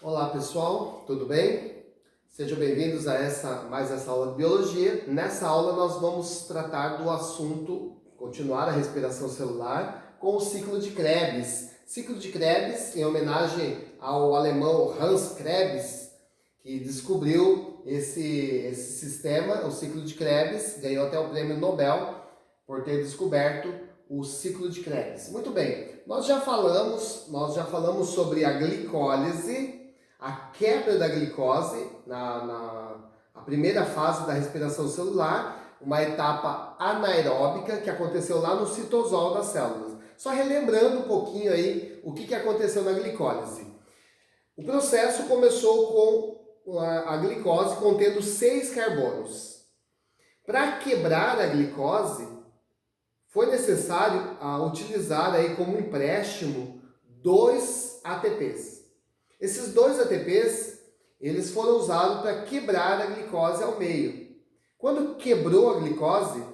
Olá pessoal, tudo bem? Sejam bem-vindos a mais essa aula de biologia. Nessa aula nós vamos tratar do assunto, continuar a respiração celular com o ciclo de Krebs. Ciclo de Krebs em homenagem ao alemão Hans Krebs, que descobriu esse sistema, o ciclo de Krebs, ganhou até o prêmio Nobel por ter descoberto o ciclo de Krebs. Muito bem, nós já falamos sobre a glicólise, a quebra da glicose a primeira fase da respiração celular, uma etapa anaeróbica que aconteceu lá no citosol das células. Só relembrando um pouquinho aí o que aconteceu na glicólise. O processo começou com a glicose contendo 6 carbonos. Para quebrar a glicose, foi necessário utilizar aí como empréstimo 2 ATPs. Esses 2 ATPs, eles foram usados para quebrar a glicose ao meio. Quando quebrou a glicose,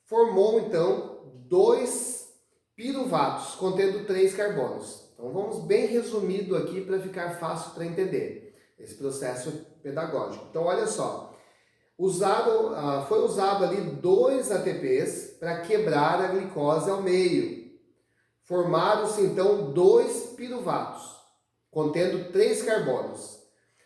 formou então 2 piruvatos, contendo 3 carbonos. Então vamos bem resumido aqui para ficar fácil para entender esse processo pedagógico. Então olha só, foi usado ali 2 ATPs para quebrar a glicose ao meio. Formaram-se então 2 piruvatos, contendo 3 carbonos.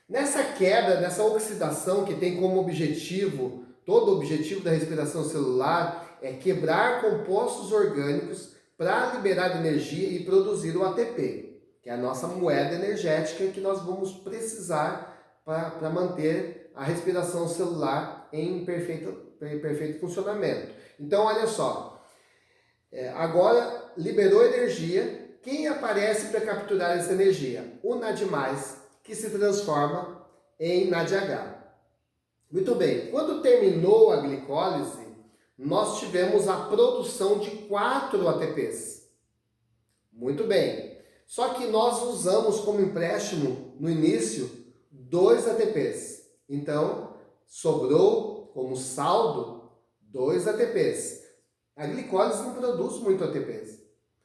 Nessa quebra, nessa oxidação que tem como objetivo, todo o objetivo da respiração celular é quebrar compostos orgânicos para liberar energia e produzir o ATP, que é a nossa moeda energética que nós vamos precisar para manter a respiração celular em perfeito funcionamento. Então, olha só, agora liberou energia. Quem aparece para capturar essa energia? O NAD+, que se transforma em NADH. Muito bem, quando terminou a glicólise, nós tivemos a produção de 4 ATPs. Muito bem, só que nós usamos como empréstimo, no início, 2 ATPs. Então, sobrou como saldo 2 ATPs. A glicólise não produz muito ATPs.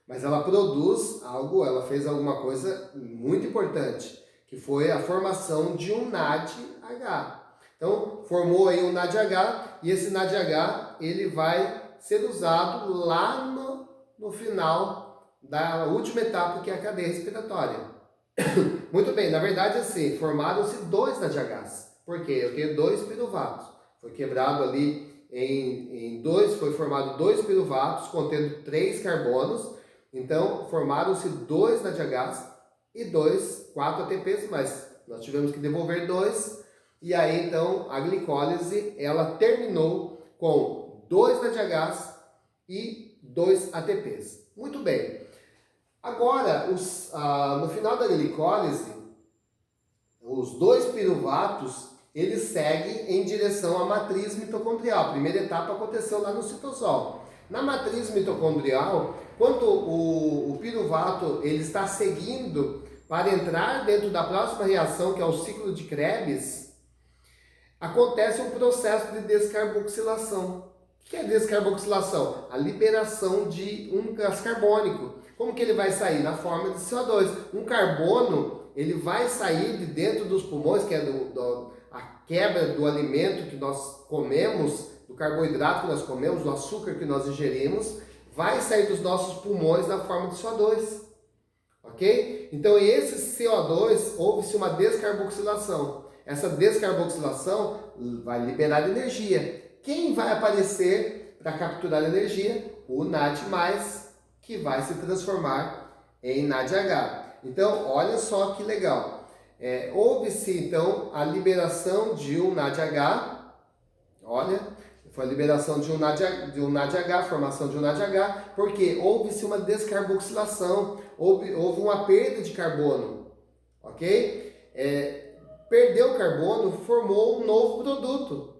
Mas ela produz algo, ela fez alguma coisa muito importante, que foi a formação de um NADH. Então, formou aí um NADH, e esse NADH, ele vai ser usado lá no final da última etapa, que é a cadeia respiratória. Muito bem, na verdade assim, formaram-se 2 NADHs. Por quê? Eu tenho 2 piruvatos. Foi quebrado ali em 2, foi formado 2 piruvatos, contendo 3 carbonos. Então, formaram-se 2 NADHs e 4 ATPs, mas nós tivemos que devolver 2. E aí, então, a glicólise, ela terminou com 2 NADHs e 2 ATPs. Muito bem. Agora, no final da glicólise, os 2 piruvatos, eles seguem em direção à matriz mitocondrial. A primeira etapa aconteceu lá no citosol. Na matriz mitocondrial, quando o piruvato ele está seguindo para entrar dentro da próxima reação, que é o ciclo de Krebs, acontece um processo de descarboxilação. O que é descarboxilação? A liberação de um gás carbônico. Como que ele vai sair? Na forma de CO2. Um carbono, ele vai sair de dentro dos pulmões, que é a quebra do alimento que nós comemos, do carboidrato que nós comemos, do açúcar que nós ingerimos, vai sair dos nossos pulmões na forma de CO2. Ok? Então, esse CO2, houve-se uma descarboxilação. Essa descarboxilação vai liberar energia. Quem vai aparecer para capturar energia? O NAD+, que vai se transformar em NADH. Então, olha só que legal. Houve-se, então, a liberação de um NADH. Olha, foi a liberação de um NADH, formação de um NADH, porque houve-se uma descarboxilação, houve uma perda de carbono. Ok? Perdeu o carbono, formou um novo produto,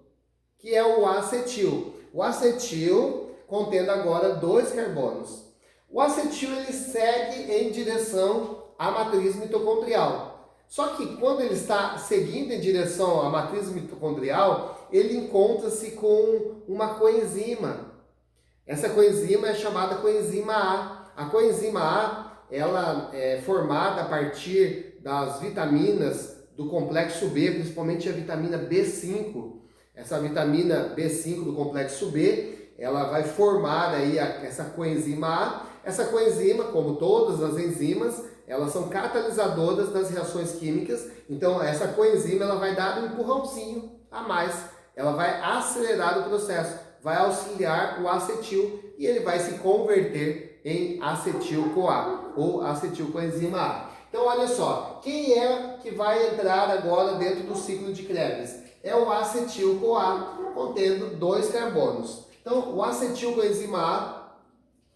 que é o acetil. O acetil contendo agora 2 carbonos. O acetil ele segue em direção à matriz mitocondrial. Só que quando ele está seguindo em direção à matriz mitocondrial, ele encontra-se com uma coenzima. Essa coenzima é chamada coenzima A. A coenzima A ela é formada a partir das vitaminas do complexo B, principalmente a vitamina B5. Essa vitamina B5 do complexo B, ela vai formar aí essa coenzima A. Essa coenzima, como todas as enzimas, elas são catalisadoras das reações químicas. Então essa coenzima ela vai dar um empurrãozinho a mais. Ela vai acelerar o processo, vai auxiliar o acetil e ele vai se converter em acetil-CoA ou acetilcoenzima A. Então olha só, quem é que vai entrar agora dentro do ciclo de Krebs? É o acetil-CoA, contendo 2 carbonos. Então o acetilcoenzima A,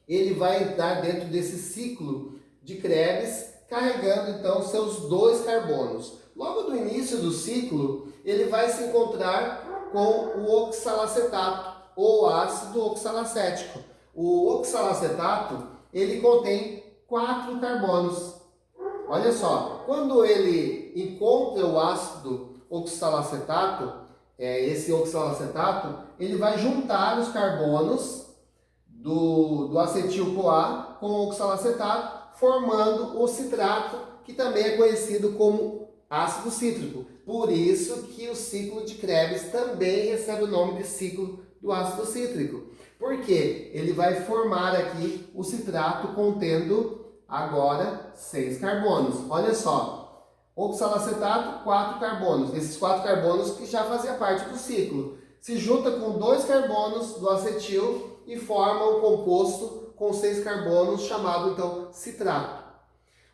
ele vai entrar dentro desse ciclo de Krebs, carregando então seus 2 carbonos. Logo no início do ciclo, ele vai se encontrar com o oxalacetato, ou ácido oxalacético. O oxalacetato, ele contém 4 carbonos. Olha só, quando ele encontra o ácido oxalacetato, esse oxalacetato, ele vai juntar os carbonos do acetil-CoA com o oxalacetato, formando o citrato, que também é conhecido como ácido cítrico. Por isso que o ciclo de Krebs também recebe o nome de ciclo do ácido cítrico. Porque ele vai formar aqui o citrato contendo agora 6 carbonos. Olha só, oxalacetato, 4 carbonos. Esses 4 carbonos que já faziam parte do ciclo. Se junta com 2 carbonos do acetil e forma um composto com 6 carbonos chamado então citrato.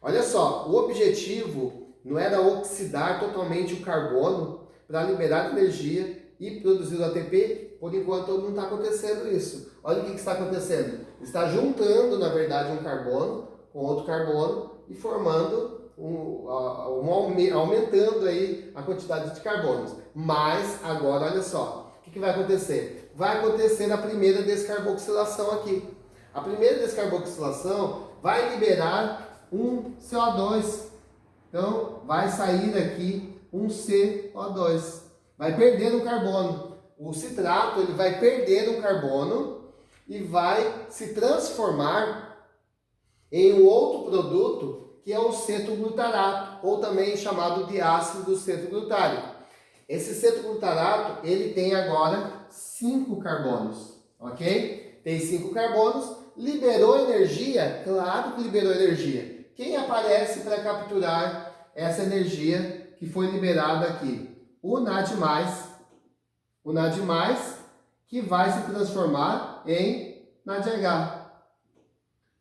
Olha só, o objetivo não era oxidar totalmente o carbono para liberar energia e produzir o ATP. Por enquanto não está acontecendo isso. Olha o que está acontecendo. Está juntando, na verdade, um carbono com outro carbono e formando aumentando aí a quantidade de carbonos. Mas agora, olha só, o que vai acontecer? Vai acontecer a primeira descarboxilação aqui. A primeira descarboxilação vai liberar um CO2. Então, vai sair aqui um CO2. Vai perder um carbono. O citrato ele vai perder um carbono e vai se transformar em um outro produto que é o cetoglutarato, ou também chamado de ácido cetoglutarico. Esse cetoglutarato ele tem agora 5 carbonos, ok? Tem 5 carbonos, liberou energia? Claro que liberou energia. Quem aparece para capturar essa energia que foi liberada aqui? O NAD+, que vai se transformar em NADH.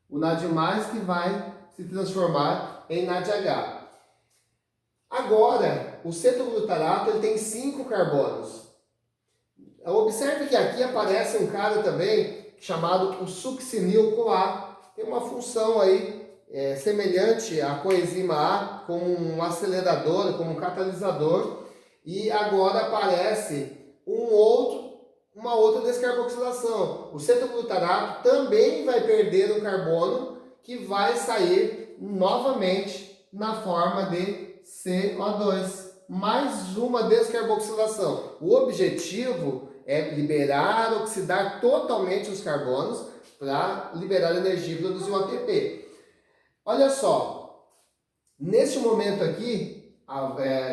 O NAD+, que vai se transformar em NADH. Agora, o cetoglutarato ele tem 5 carbonos. Observe que aqui aparece um cara também chamado o succinil-CoA. Tem uma função aí semelhante à coenzima A, como um acelerador, como um catalisador. E agora aparece uma outra descarboxilação. O cetoglutarato também vai perder um carbono que vai sair novamente na forma de CO2. Mais uma descarboxilação. O objetivo é liberar, oxidar totalmente os carbonos para liberar energia e produzir o ATP. Olha só, neste momento aqui,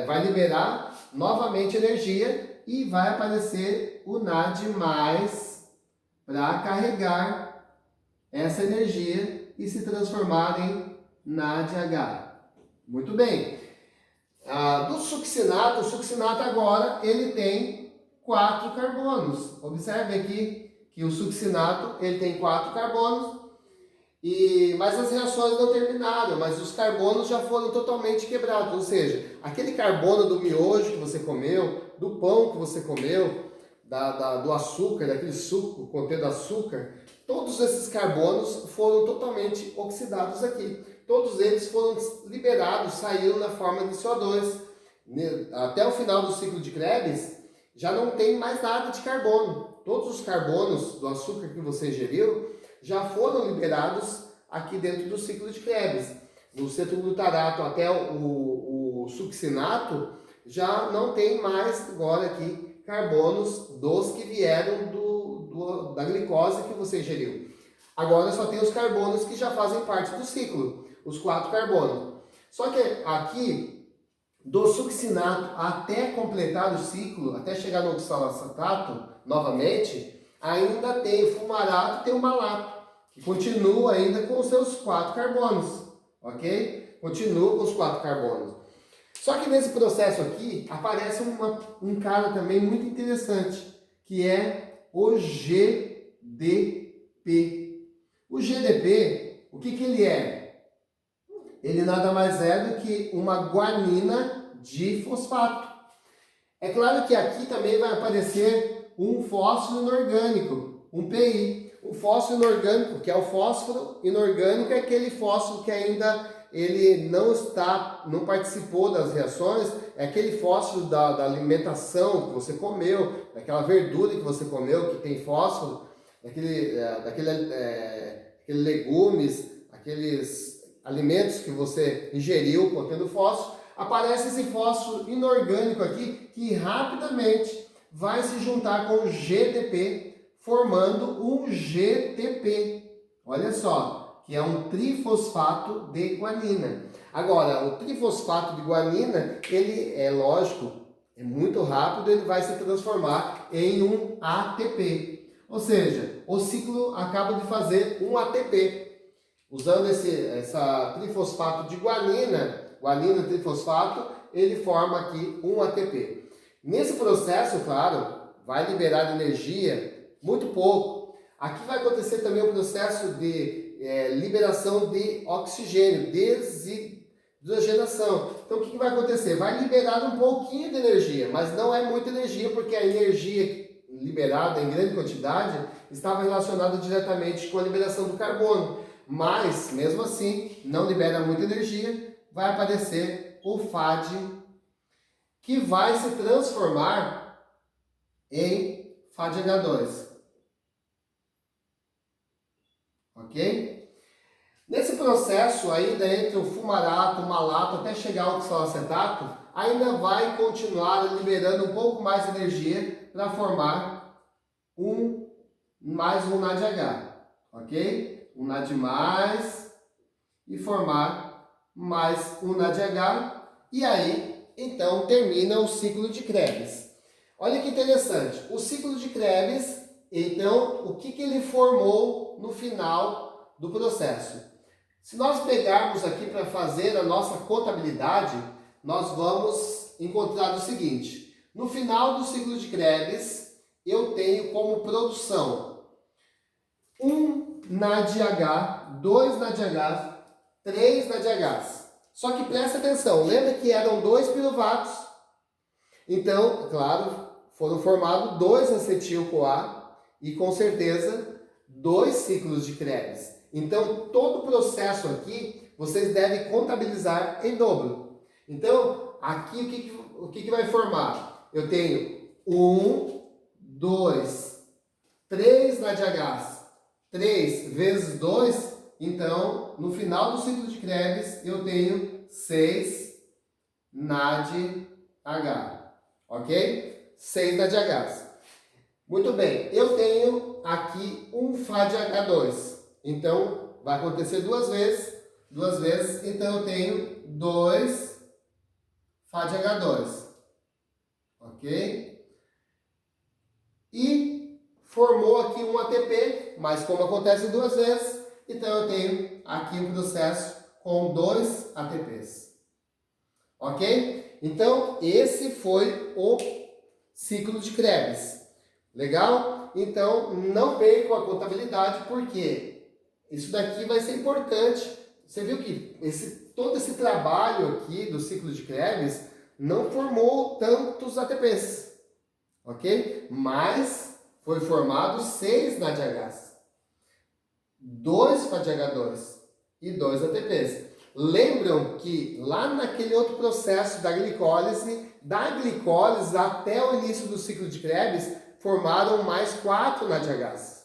vai liberar novamente energia e vai aparecer o NAD+, para carregar essa energia e se transformar em NADH. Muito bem. Do succinato, o succinato agora ele tem 4 carbonos. Observe aqui que o succinato ele tem 4 carbonos, mas as reações não terminaram, mas os carbonos já foram totalmente quebrados. Ou seja, aquele carbono do miojo que você comeu, do pão que você comeu, do açúcar, daquele suco contendo açúcar, todos esses carbonos foram totalmente oxidados aqui. Todos eles foram liberados, saíram na forma de CO2. Até o final do ciclo de Krebs, já não tem mais nada de carbono. Todos os carbonos do açúcar que você ingeriu já foram liberados aqui dentro do ciclo de Krebs. No cetoglutarato até o succinato, já não tem mais agora aqui carbonos dos que vieram da glicose que você ingeriu. Agora só tem os carbonos que já fazem parte do ciclo, os 4 carbonos. Só que aqui, do succinato até completar o ciclo, até chegar no oxalacetato, novamente, ainda tem o fumarato e tem o malato, que continua ainda com os seus 4 carbonos, ok? Continua com os 4 carbonos. Só que nesse processo aqui, aparece um cara também muito interessante, que é o GDP. O GDP, o que ele é? Ele nada mais é do que uma guanina de fosfato. É claro que aqui também vai aparecer um fósforo inorgânico, um PI. O fósforo inorgânico, que é o fósforo inorgânico, é aquele fósforo que ainda ele não participou das reações, é aquele fósforo da alimentação que você comeu, daquela verdura que você comeu, que tem fósforo, aqueles legumes, aqueles alimentos que você ingeriu contendo fósforo. Aparece esse fósforo inorgânico aqui, que rapidamente vai se juntar com o GDP, formando um GTP. Olha só, que é um trifosfato de guanina. Agora, o trifosfato de guanina, ele é lógico, é muito rápido, ele vai se transformar em um ATP. Ou seja, o ciclo acaba de fazer um ATP. Usando essa trifosfato de guanina trifosfato, ele forma aqui um ATP. Nesse processo, claro, vai liberar energia muito pouco. Aqui vai acontecer também o processo de liberação de oxigênio, desidrogenação. Então o que vai acontecer? Vai liberar um pouquinho de energia, mas não é muita energia, porque a energia liberada em grande quantidade estava relacionada diretamente com a liberação do carbono. Mas, mesmo assim, não libera muita energia, vai aparecer o FAD, que vai se transformar em FADH2. Ok? Nesse processo, ainda entre o fumarato, o malato, até chegar ao oxalacetato, ainda vai continuar liberando um pouco mais de energia para formar mais um NADH. Ok? Um NAD+, e formar mais um NADH, e aí, então, termina o ciclo de Krebs. Olha que interessante, o ciclo de Krebs, então, o que ele formou no final do processo? Se nós pegarmos aqui para fazer a nossa contabilidade, nós vamos encontrar o seguinte: no final do ciclo de Krebs, eu tenho como produção 1 NADH, 2 NADH, 3 NADHs. Só que presta atenção, lembra que eram 2 piruvatos? Então, claro, foram formados 2 acetil-CoA e com certeza 2 ciclos de Krebs. Então, todo o processo aqui, vocês devem contabilizar em dobro. Então, aqui o que vai formar? Eu tenho 1, 2, 3 NADHs, 3 vezes 2, então, no final do ciclo de Krebs, eu tenho 6 NADH, ok? 6 NADHs. Muito bem, eu tenho aqui um FADH2. Então, vai acontecer duas vezes, então eu tenho 2 FADH2, ok? E formou aqui um ATP, mas como acontece duas vezes, então eu tenho aqui um processo com 2 ATPs, ok? Então, esse foi o ciclo de Krebs. Legal? Então, não percam a contabilidade, porque isso daqui vai ser importante. Você viu que todo esse trabalho aqui do ciclo de Krebs não formou tantos ATPs, ok? Mas foi formado 6 NADHs, 2 FADH2 e 2 ATPs. Lembram que lá naquele outro processo da glicólise até o início do ciclo de Krebs, formaram mais 4 NADHs.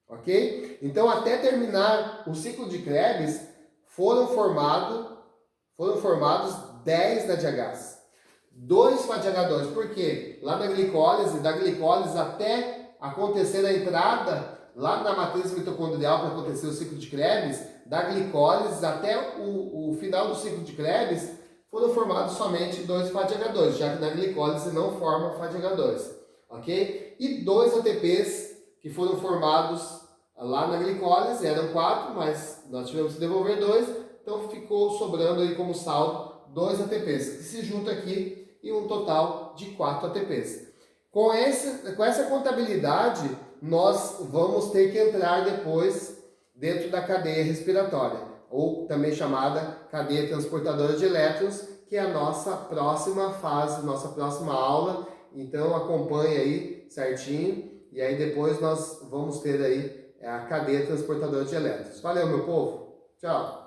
Ok? Então, até terminar o ciclo de Krebs, foram formados 10 NADHs. 2 FADH2, por quê? Lá da glicólise até acontecer a entrada, lá na matriz mitocondrial para acontecer o ciclo de Krebs, da glicólise até o final do ciclo de Krebs, foram formados somente 2 FADH2, já que na glicólise não forma FADH2, ok? E 2 ATPs que foram formados lá na glicólise, eram 4, mas nós tivemos que devolver 2, então ficou sobrando aí como saldo 2 ATPs, que se juntam aqui em um total de 4 ATPs. Com essa contabilidade, nós vamos ter que entrar depois dentro da cadeia respiratória, ou também chamada cadeia transportadora de elétrons, que é a nossa próxima fase, nossa próxima aula. Então acompanhe aí certinho, e aí depois nós vamos ter aí a cadeia transportadora de elétrons. Valeu, meu povo! Tchau!